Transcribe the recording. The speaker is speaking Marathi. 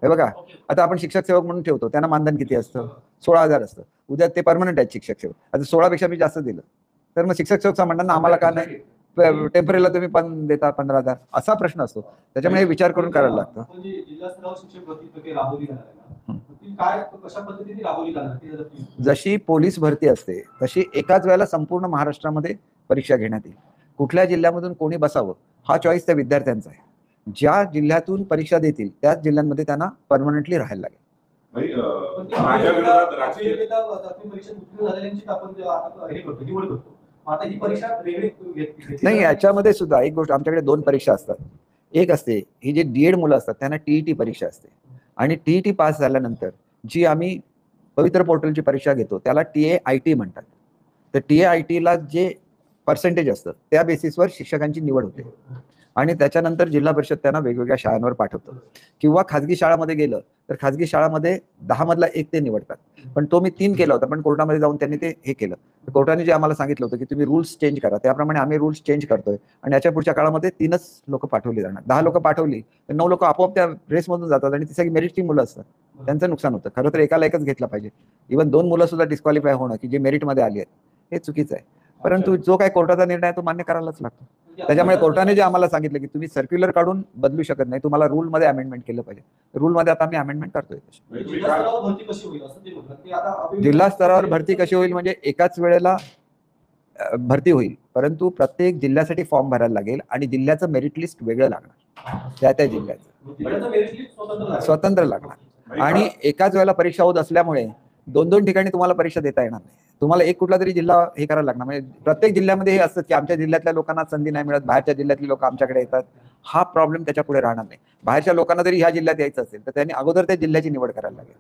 हे बघा, आता आपण शिक्षक सेवक म्हणून ठेवतो, त्यांना मानधन किती असतं? 16,000 असतं. उद्या ते परमनंट आहेत शिक्षक सेवक, आता 16 पेक्षा मी जास्त दिलं तर मग शिक्षक सेवक म्हणतात ना आम्हाला का नाही टेम्पररीला तुम्ही पण देता 15,000, असा प्रश्न असतो. त्याच्यामुळे हे विचार करून करायला लागतं. जशी पोलीस भरती असते तशी एकाच वेळेला संपूर्ण महाराष्ट्रामध्ये परीक्षा घेण्यात येईल. कुठल्या जिल्ह्यामधून कोणी बसावं हा चॉईस त्या विद्यार्थ्यांचा आहे. ज्या जिल्ह्यातून परीक्षा देतील त्याच जिल्ह्यांमध्ये त्यांना परमनंटली राहायला लागेल. नाही, याच्यामध्ये सुद्धा एक गोष्ट, आमच्याकडे 2 परीक्षा असतात. एक असते ही जे डीएड मुलं असतात त्यांना टीईटी परीक्षा असते, आणि टीईटी पास झाल्यानंतर जी आम्ही पवित्र पोर्टलची परीक्षा घेतो त्याला TAIT म्हणतात. तर TAITला जे पर्सेंटेज असतं त्या बेसिसवर शिक्षकांची निवड होते, आणि त्याच्यानंतर जिल्हा परिषद त्यांना वेगवेगळ्या शाळांवर पाठवतं. किंवा खाजगी शाळामध्ये गेलं तर खाजगी शाळामध्ये 10 मधला 1 ते निवडतात. पण तो मी 3 केला होता, पण कोर्टामध्ये जाऊन त्यांनी ते हे केलं. कोर्टाने जे आम्हाला सांगितलं होतं की तुम्ही रूल्स चेंज करा, त्याप्रमाणे आम्ही रूल्स चेंज करतोय, आणि याच्या पुढच्या काळामध्ये 3च लोक पाठवली जाणार. 10 लोक पाठवली तर 9 लोक आपोआप त्या रेसमधून जातात, आणि ती सगळी मेरिटची मुलं असतात, त्यांचं नुकसान होतं. खरं तर एकाला एकच घेतला पाहिजे. इव्हन 2 मुलं सुद्धा डिस्क्वालिफाय होणं की जे मेरिटमध्ये आली आहेत हे चुकीचं आहे. परंतु जो काही कोर्टाचा निर्णय आहे तो मान्य करायलाच लागतो. त्याच्यामुळे कोर्टाने जे आम्हाला सांगितलं की तुम्ही सर्क्युलर काढून बदलू शकत नाही, तुम्हाला रूलमध्ये अमेंडमेंट केलं पाहिजे. रूलमध्ये आता आम्ही अमेंडमेंट करतोय. जिल्हा स्तरावर भरती कशी होईल म्हणजे एकाच वेळेला भरती होईल, परंतु प्रत्येक जिल्ह्यासाठी फॉर्म भरायला लागेल, आणि जिल्ह्याचं मेरिट लिस्ट वेगळं लागणार, त्या जिल्ह्याचं स्वतंत्र लागणार. आणि एकाच वेळेला परीक्षा होत असल्यामुळे 2-2 ठिकाणी तुम्हाला परीक्षा देता येणार नाही. तुम्हाला एक कुठला तरी जिल्हा हे करायला लागणार. म्हणजे प्रत्येक जिल्ह्यामध्ये हे असतं की आमच्या जिल्ह्यातल्या लोकांना संधी नाही मिळत, बाहेरच्या जिल्ह्यातली लोक आमच्याकडे येतात. हा प्रॉब्लेम त्याच्या पुढे राहणार नाही. बाहेरच्या लोकांना जरी ह्या जिल्ह्यात यायचं असेल तर त्यांनी अगोदर त्या जिल्ह्याची निवड करायला लागेल.